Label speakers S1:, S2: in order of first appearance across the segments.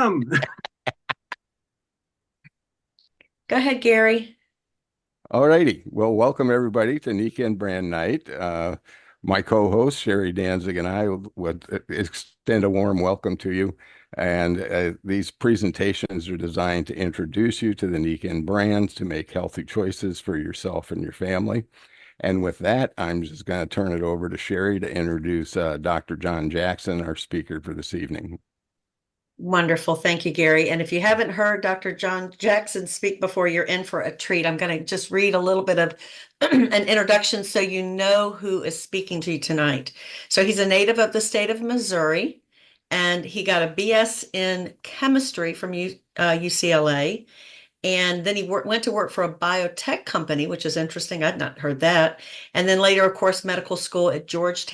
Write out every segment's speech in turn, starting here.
S1: welcome.
S2: Go ahead, Gary.
S3: All righty. Well, welcome everybody to Nikken Brand Night. My co-host Sherry Danzig and I would extend a warm welcome to you. And these presentations are designed to introduce you to the Nikken brand to make healthy choices for yourself and your family. And with that, I'm just going to turn it over to Sherry to introduce Dr. John Jackson, our speaker for this evening.
S2: Wonderful. Thank you, Gary. And if you haven't heard Dr. John Jackson speak before, you're in for a treat. I'm going to just read a little bit of an introduction so you know who is speaking to you tonight. So he's a native of the state of Missouri, and he got a BS in chemistry from UCLA. And then he went to work for a biotech company, which is interesting. I'd not heard that. And then later, of course, medical school at George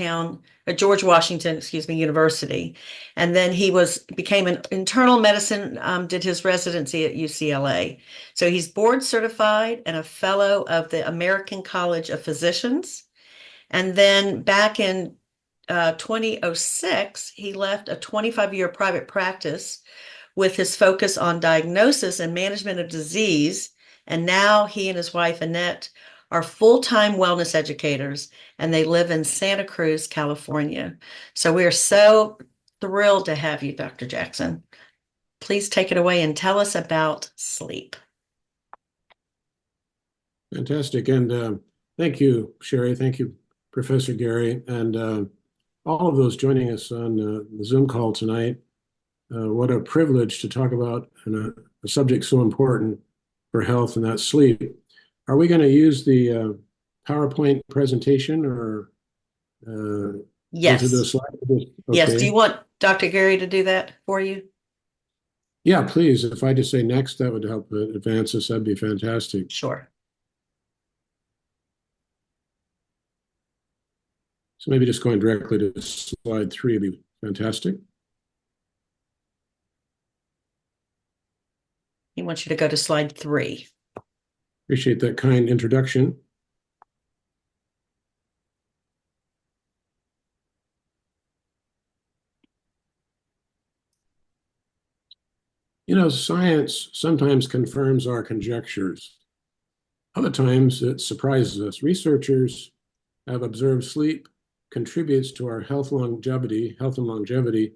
S2: Washington, excuse me, University. And then he became an internal medicine, did his residency at UCLA. So he's board certified and a fellow of the American College of Physicians. And then back in 2006, he left a 25-year private practice with his focus on diagnosis and management of disease. And now he and his wife, Annette, are full-time wellness educators, and they live in Santa Cruz, California. So we are so thrilled to have you, Dr. Jackson. Please take it away and tell us about sleep.
S4: Fantastic. And thank you, Sherry. Thank you, Professor Gary, and all of those joining us on the Zoom call tonight. What a privilege to talk about a subject so important for health, and that's sleep. Are we going to use the PowerPoint presentation or go to the
S2: Yes.
S4: slide?
S2: Yes. Do you
S4: Okay.
S2: want Dr. Gary to do that for you?
S4: Yeah, please. If I just say next, that would help advance us. That'd be fantastic.
S2: Sure.
S4: So maybe just going directly to slide 3 would be fantastic.
S2: He wants you to go to slide 3.
S4: Appreciate that kind introduction. You know, science sometimes confirms our conjectures. Other times it surprises us. Researchers have observed sleep contributes to our health and longevity,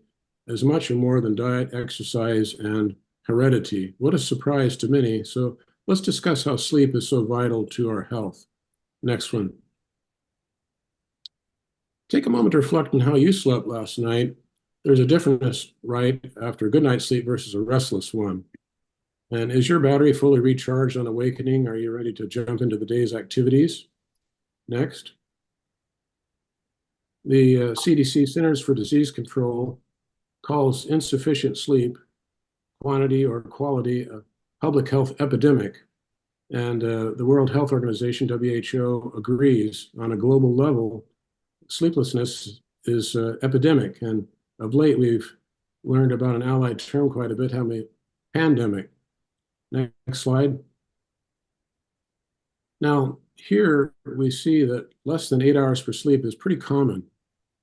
S4: as much or more than diet, exercise, and heredity. What a surprise to many. So let's discuss how sleep is so vital to our health. Next one. Take a moment to reflect on how you slept last night. There's a difference, right, after a good night's sleep versus a restless one. And is your battery fully recharged on awakening? Are you ready to jump into the day's activities? Next. The CDC, Centers for Disease Control, calls insufficient sleep, quantity or quality, a public health epidemic. And the World Health Organization, WHO, agrees on a global level, sleeplessness is epidemic. And of late, we've learned about an allied term quite a bit, having a pandemic. Next slide. Now, here we see that less than 8 hours for sleep is pretty common.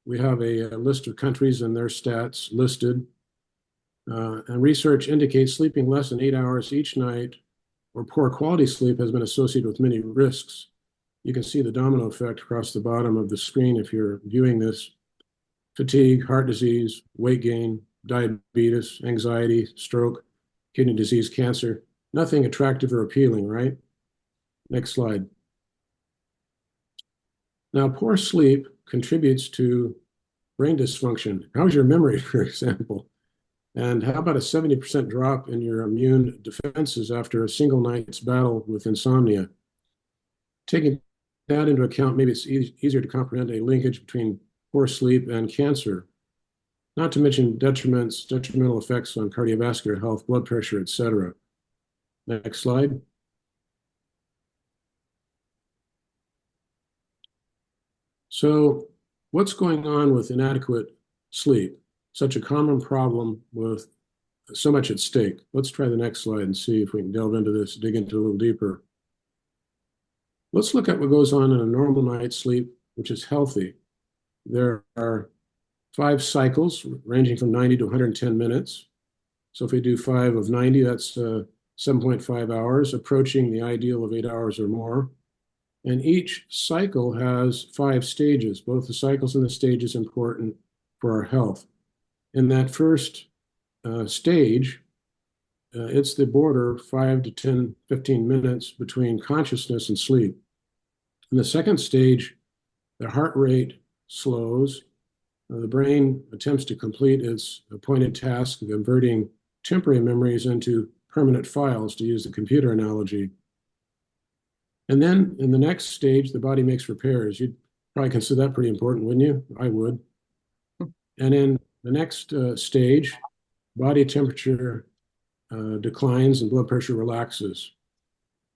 S4: We have a list of countries and their stats listed. And research indicates sleeping less than 8 hours each night or poor quality sleep has been associated with many risks. You can see the domino effect across the bottom of the screen if you're viewing this. Fatigue, heart disease, weight gain, diabetes, anxiety, stroke, kidney disease, cancer. Nothing attractive or appealing, right? Next slide. Now, poor sleep contributes to brain dysfunction. How's your memory, for example? And how about a 70% drop in your immune defenses after a single night's battle with insomnia? Taking that into account, maybe it's easier to comprehend a linkage between poor sleep and cancer, not to mention detrimental effects on cardiovascular health, blood pressure, etc. Next slide. So what's going on with inadequate sleep? Such a common problem with so much at stake. Let's try the next slide and see if we can delve into this, dig into it a little deeper. Let's look at what goes on in a normal night's sleep, which is healthy. There are 5 cycles ranging from 90 to 110 minutes. So if we do 5 of 90, that's 7.5 hours, approaching the ideal of 8 hours or more. And each cycle has 5 stages. Both the cycles and the stages important for our health. In that first stage, it's the border 5 to 10, 15 minutes between consciousness and sleep. In the second stage, the heart rate slows. The brain attempts to complete its appointed task of converting temporary memories into permanent files, to use the computer analogy. And then in the next stage, the body makes repairs. You'd probably consider that pretty important, wouldn't you? I would. And in the next stage, body temperature declines and blood pressure relaxes.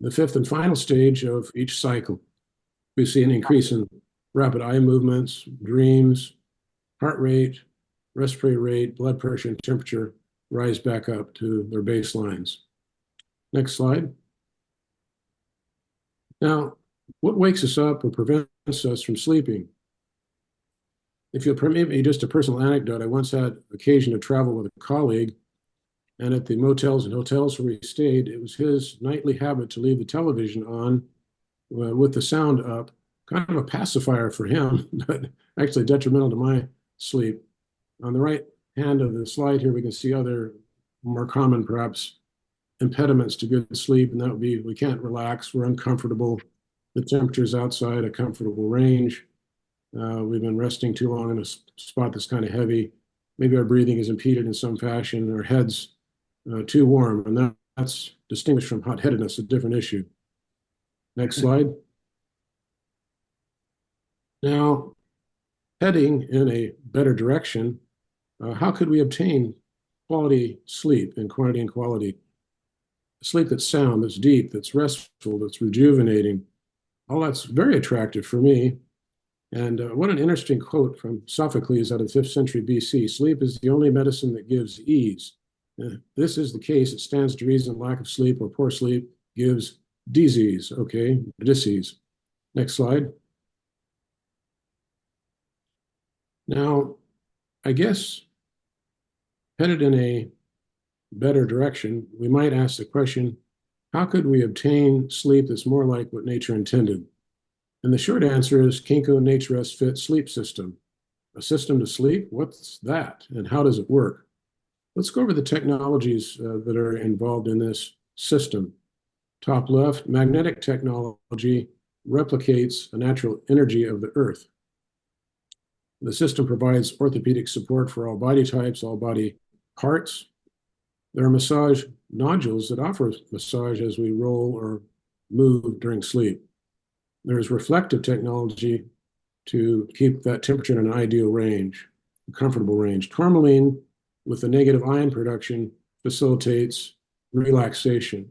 S4: The fifth and final stage of each cycle, we see an increase in rapid eye movements, dreams, heart rate, respiratory rate, blood pressure, and temperature rise back up to their baselines. Next slide. Now, what wakes us up or prevents us from sleeping? If you'll permit me just a personal anecdote, I once had occasion to travel with a colleague, and at the motels and hotels where we stayed, it was his nightly habit to leave the television on with the sound up, kind of a pacifier for him, but actually detrimental to my sleep. On the right hand of the slide here, we can see other more common, perhaps, impediments to good sleep, and that would be we can't relax, we're uncomfortable, the temperature's outside a comfortable range, we've been resting too long in a spot that's kind of heavy, maybe our breathing is impeded in some fashion, our head's too warm, and that's distinguished from hot-headedness, a different issue. Next slide. Now, heading in a better direction, how could we obtain quality sleep in quantity and quality? Sleep that's sound, that's deep, that's restful, that's rejuvenating. All that's very attractive for me. And what an interesting quote from Sophocles out of the 5th century BC. Sleep is the only medicine that gives ease. This is the case. It stands to reason lack of sleep or poor sleep gives disease, okay, disease. Next slide. Now, I guess headed in a better direction, we might ask the question, how could we obtain sleep that's more like what nature intended? And the short answer is Kinko Nature S Fit Sleep System. A system to sleep? What's that? And how does it work? Let's go over the technologies that are involved in this system. Top left, magnetic technology replicates the natural energy of the earth. The system provides orthopedic support for all body types, all body parts. There are massage nodules that offer massage as we roll or move during sleep. There's reflective technology to keep that temperature in an ideal range, a comfortable range. Tourmaline, with the negative ion production, facilitates relaxation.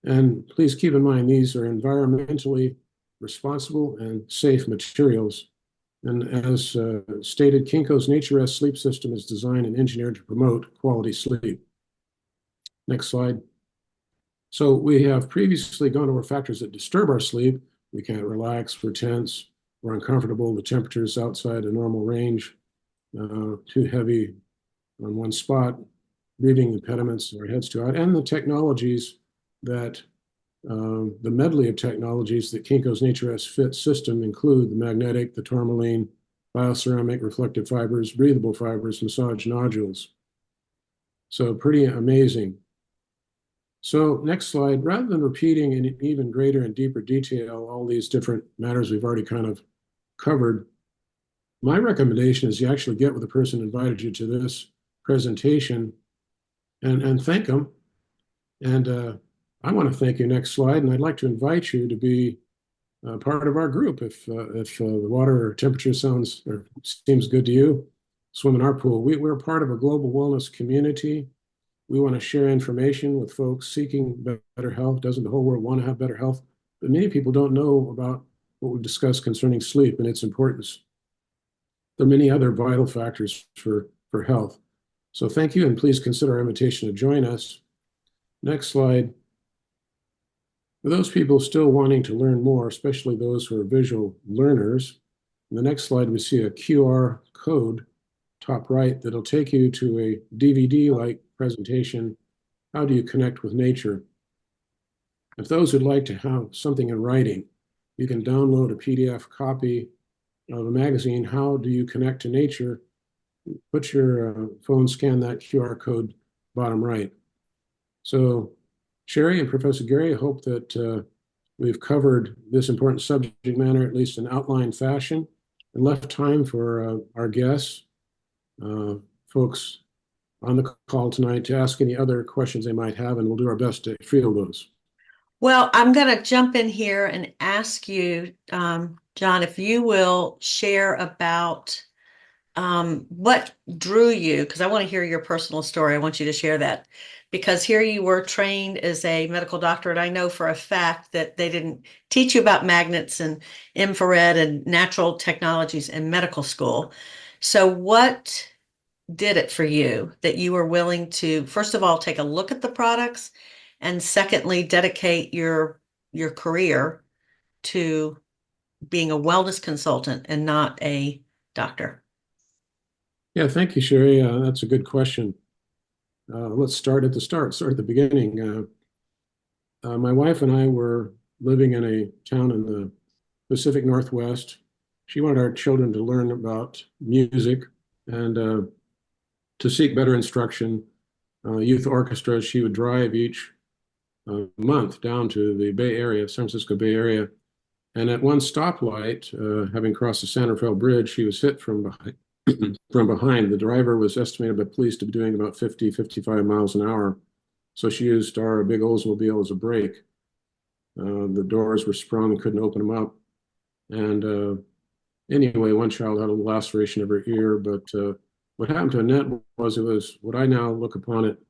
S4: And please keep in mind, these are environmentally responsible and safe materials. And as stated, Kinko's Nature S sleep system is designed and engineered to promote quality sleep. Next slide. So we have previously gone over factors that disturb our sleep. We can't relax, we're tense, we're uncomfortable, the temperature is outside a normal range, too heavy on one spot, breathing impediments, our head's too hot, and the technologies that, the medley of technologies that Kinko's Nature S Fit system include the magnetic, the tourmaline, bioceramic, reflective fibers, breathable fibers, massage nodules. So pretty amazing. So next slide, rather than repeating in even greater and deeper detail all these different matters we've already kind of covered, my recommendation is you actually get with the person who invited you to this presentation and thank them. And I want to thank you. Next slide. And I'd like to invite you to be part of our group. If the water or temperature sounds or seems good to you, swim in our pool. We're part of a global wellness community. We want to share information with folks seeking better health. Doesn't the whole world want to have better health? But many people don't know about what we've discussed concerning sleep and its importance. There are many other vital factors for health. So thank you, and please consider our invitation to join us. Next slide. For those people still wanting to learn more, especially those who are visual learners, in the next slide we see a QR code top right that'll take you to a DVD-like presentation, how do you connect with nature? If those would like to have something in writing, you can download a PDF copy of a magazine, How Do You Connect to Nature? Put your phone, scan that QR code bottom right. So Sherry and Professor Gary, I hope that we've covered this important subject matter, at least in outline fashion, and left time for our guests, folks on the call tonight, to ask any other questions they might have, and we'll do our best to field those.
S2: Well, I'm going to jump in here and ask you, John, if you will share about what drew you, because I want to hear your personal story. I want you to share that because here you were trained as a medical doctor, and I know for a fact that they didn't teach you about magnets and infrared and natural technologies in medical school. So what did it for you that you were willing to, first of all, take a look at the products, and secondly, dedicate your career to being a wellness consultant and not a doctor?
S4: Yeah, thank you, Sherry. That's a good question. Let's start at the start, start at the beginning. My wife and I were living in a town in the Pacific Northwest. She wanted our children to learn about music and to seek better instruction. Youth orchestras, she would drive each month down to the Bay Area, San Francisco Bay Area. And at one stoplight, having crossed the San Rafael Bridge, she was hit from behind. From behind. The driver was estimated by police to be doing about 50, 55 miles an hour. So she used our big Oldsmobile as a brake. The doors were sprung and couldn't open them up. And anyway, one child had a laceration of her ear. But what happened to Annette was, it was what I now look upon it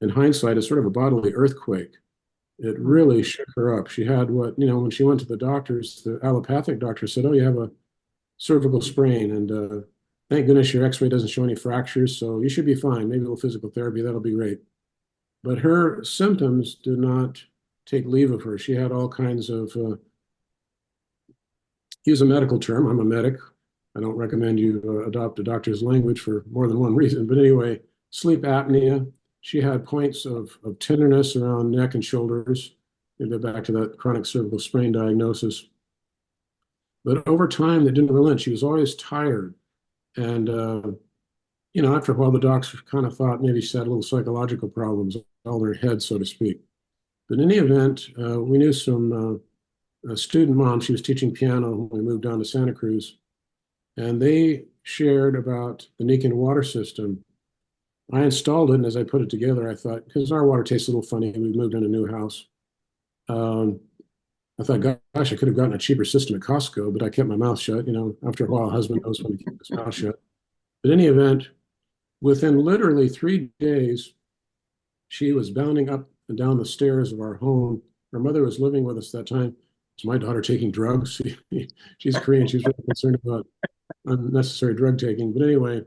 S4: in hindsight as sort of a bodily earthquake. It really shook her up. She had what, when she went to the doctors, the allopathic doctor said, "Oh, you have a cervical sprain. And thank goodness your x-ray doesn't show any fractures, so you should be fine. Maybe a little physical therapy, that'll be great." But her symptoms did not take leave of her. She had all kinds of, use a medical term, I'm a medic. I don't recommend you adopt a doctor's language for more than one reason. But anyway, sleep apnea. She had points of tenderness around neck and shoulders. Maybe back to that chronic cervical sprain diagnosis. But over time, that didn't relent. She was always tired. And, after a while, the docs kind of thought maybe she had a little psychological problems all in her head, so to speak. But in any event, we knew some student moms. She was teaching piano when we moved down to Santa Cruz. And they shared about the Nikken water system. I installed it, and as I put it together, I thought, because our water tastes a little funny, we moved in a new house. I thought, gosh, I could have gotten a cheaper system at Costco, but I kept my mouth shut. After a while, a husband knows when to keep his mouth shut. But in any event, within literally 3 days, she was bounding up and down the stairs of our home. Her mother was living with us at that time. Is my daughter taking drugs? She's Korean. She's really concerned about unnecessary drug taking. But anyway,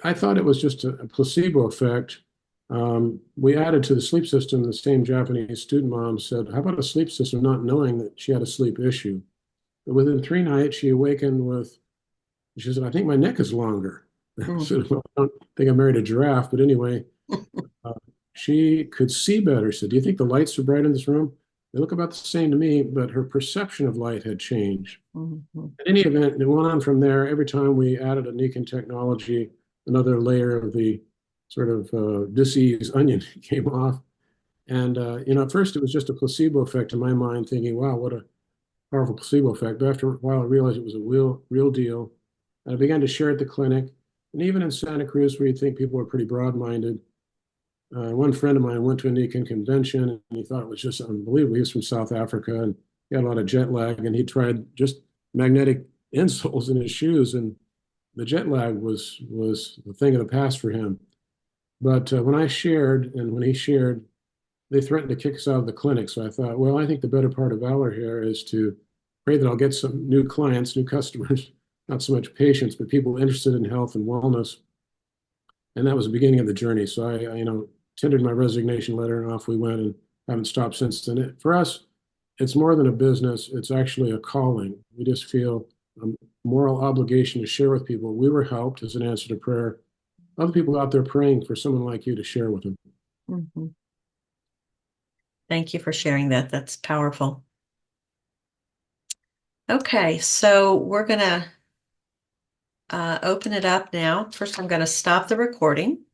S4: I thought it was just a placebo effect. We added to the sleep system. The same Japanese student mom said, "How about a sleep system?" Not knowing that she had a sleep issue. But within 3 nights, she awakened with, she said, "I think my neck is longer." I said, "Well, I don't think I married a giraffe." But anyway, she could see better. She said, "Do you think the lights are bright in this room?" They look about the same to me, but her perception of light had changed. In any event, it went on from there. Every time we added a Nikken technology, another layer of the sort of disease onion came off. And, at first it was just a placebo effect in my mind, thinking, wow, what a powerful placebo effect. But after a while, I realized it was a real deal. And I began to share at the clinic. And even in Santa Cruz, where you'd think people were pretty broad-minded, one friend of mine went to a Nikken convention, and he thought it was just unbelievable. He was from South Africa, and he had a lot of jet lag, and he tried just magnetic insoles in his shoes, and the jet lag was the thing of the past for him. But when I shared, and when he shared, they threatened to kick us out of the clinic. So I thought, well, I think the better part of valor here is to pray that I'll get some new clients, new customers, not so much patients, but people interested in health and wellness. And that was the beginning of the journey. So I tendered my resignation letter, and off we went, and haven't stopped since then. For us, it's more than a business. It's actually a calling. We just feel a moral obligation to share with people. We were helped as an answer to prayer other people out there praying for someone like you to share with them.
S2: Mhm. Thank you for sharing that. That's powerful. Okay, so we're gonna open it up now. First, I'm going to stop the recording.